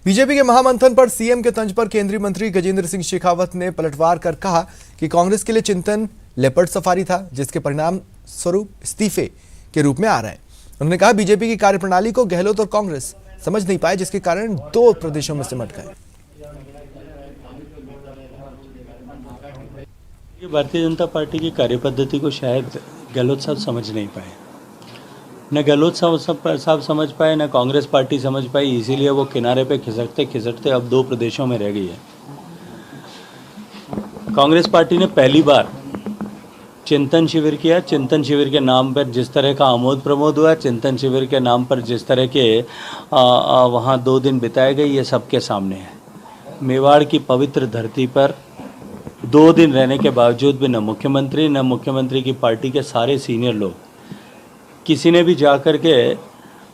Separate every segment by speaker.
Speaker 1: BJP के महामंथन पर CM के तंज पर केंद्रीय मंत्री गजेंद्र सिंह शेखावत ने पलटवार कर कहा कि कांग्रेस के लिए चिंतन लेपर्ड सफारी था, जिसके परिणाम स्वरूप इस्तीफे के रूप में आ रहे हैं। उन्होंने कहा बीजेपी की कार्यप्रणाली को गहलोत और कांग्रेस समझ नहीं पाए, जिसके कारण दो प्रदेशों में सिमट गए।
Speaker 2: भारतीय जनता पार्टी की कार्यपद्धति को शायद गहलोत साहब समझ नहीं पाए, न गहलोत साहब समझ पाए, न कांग्रेस पार्टी समझ पाई। इसीलिए वो किनारे पे खिसकते खिसकते अब दो प्रदेशों में रह गई है। कांग्रेस पार्टी ने पहली बार चिंतन शिविर किया। चिंतन शिविर के नाम पर जिस तरह का आमोद प्रमोद हुआ, चिंतन शिविर के नाम पर जिस तरह के वहाँ 2 दिन बिताए गए, ये सबके सामने है। मेवाड़ की पवित्र धरती पर 2 दिन रहने के बावजूद भी न मुख्यमंत्री की पार्टी के सारे सीनियर लोग, किसी ने भी जाकर के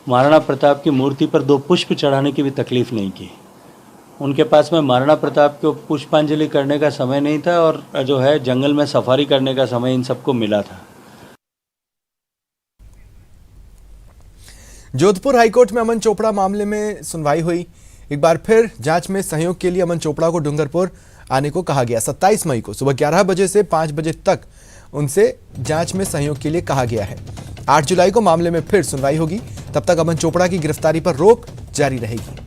Speaker 2: महाराणा प्रताप की मूर्ति पर 2 पुष्प चढ़ाने की भी तकलीफ नहीं की। उनके पास में महाराणा प्रताप को पुष्पांजलि करने का समय नहीं था और जो है जंगल में सफारी करने का समय इन सबको मिला था।
Speaker 1: जोधपुर हाईकोर्ट में अमन चोपड़ा मामले में सुनवाई हुई। एक बार फिर जांच में सहयोग के लिए अमन चोपड़ा को डूंगरपुर आने को कहा गया। 27 मई को सुबह 11 बजे से 5 बजे तक उनसे जांच में सहयोग के लिए कहा गया है। 8 जुलाई को मामले में फिर सुनवाई होगी। तब तक अमन चोपड़ा की गिरफ्तारी पर रोक जारी रहेगी।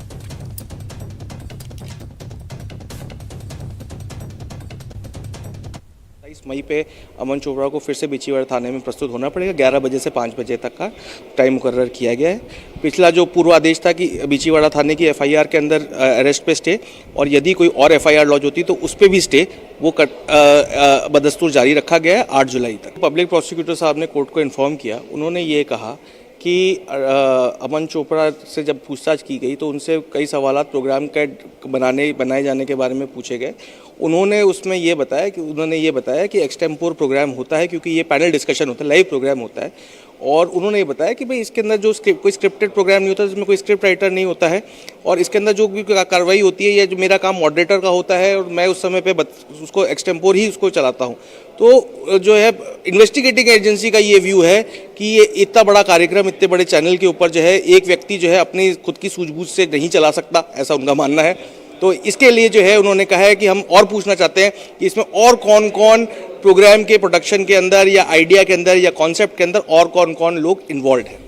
Speaker 3: मई पे अमन चोपड़ा को फिर से बिचीवाड़ा थाने में प्रस्तुत होना पड़ेगा। 11 बजे से 5 बजे तक का टाइम मुकर्रर किया गया है। पिछला जो पूर्वादेश था कि बिचीवाड़ा थाने की एफआईआर के अंदर अरेस्ट पे स्टे और यदि कोई और एफआईआर लॉन्च होती तो उस पे भी स्टे वो बदस्तूर जारी रखा गया है 8 जुलाई तक। पब्लिक प्रोसिक्यूटर साहब ने कोर्ट को इन्फॉर्म किया। उन्होंने ये कहा कि अमन चोपड़ा से जब पूछताछ की गई तो उनसे कई सवालात प्रोग्राम के बनाए जाने के बारे में पूछे गए। उन्होंने ये बताया कि एक्सटेम्पोर प्रोग्राम होता है, क्योंकि ये पैनल डिस्कशन होता है, लाइव प्रोग्राम होता है। और उन्होंने ये बताया कि भाई इसके अंदर जो कोई स्क्रिप्टेड प्रोग्राम नहीं होता, जिसमें कोई स्क्रिप्ट राइटर नहीं होता है और इसके अंदर जो भी कार्रवाई होती है ये जो मेरा काम मॉडरेटर का होता है और मैं उस समय पे उसको एक्सटेम्पोर ही उसको चलाता हूँ। तो जो है इन्वेस्टिगेटिंग एजेंसी का ये व्यू है कि ये इतना बड़ा कार्यक्रम इतने बड़े चैनल के ऊपर जो है एक व्यक्ति जो है अपनी खुद की सूझबूझ से नहीं चला सकता, ऐसा उनका मानना है। तो इसके लिए जो है उन्होंने कहा है कि हम और पूछना चाहते हैं कि इसमें और कौन कौन प्रोग्राम के प्रोडक्शन के अंदर या आइडिया के अंदर या कॉन्सेप्ट के अंदर और कौन कौन लोग इन्वॉल्व हैं।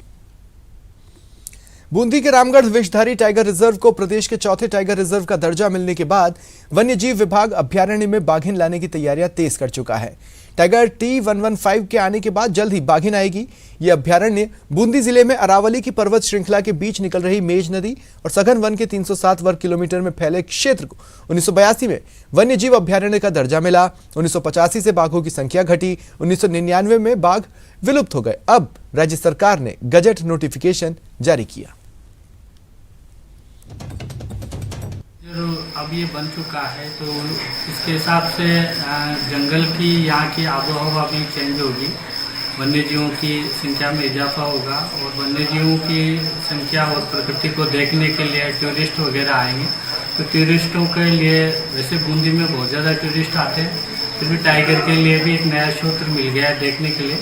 Speaker 1: बूंदी के रामगढ़ विषधारी टाइगर रिजर्व को प्रदेश के चौथे टाइगर रिजर्व का दर्जा मिलने के बाद वन्यजीव विभाग अभ्यारण्य में बाघिन लाने की तैयारियां तेज कर चुका है। टाइगर T115 के आने के बाद जल्द ही बाघिन आएगी। यह अभ्यारण्य बूंदी जिले में अरावली की पर्वत श्रृंखला के बीच निकल रही मेज नदी और सघन वन के 307 वर्ग किलोमीटर में फैले क्षेत्र को 1982 में वन्यजीव अभ्यारण्य का दर्जा मिला। 1985 से बाघों की संख्या घटी। 1999 में बाघ विलुप्त हो गए। अब राज्य सरकार ने गजट नोटिफिकेशन जारी किया।
Speaker 4: अब ये बन चुका है तो इसके हिसाब से जंगल की यहाँ की आबोहवा भी चेंज होगी, वन्यजीवों की संख्या में इजाफा होगा और वन्यजीवों की संख्या और प्रकृति को देखने के लिए टूरिस्ट वगैरह आएंगे। तो टूरिस्टों के लिए वैसे बूंदी में बहुत ज़्यादा टूरिस्ट आते हैं, फिर भी टाइगर के लिए भी एक नया क्षेत्र मिल गया है देखने के लिए।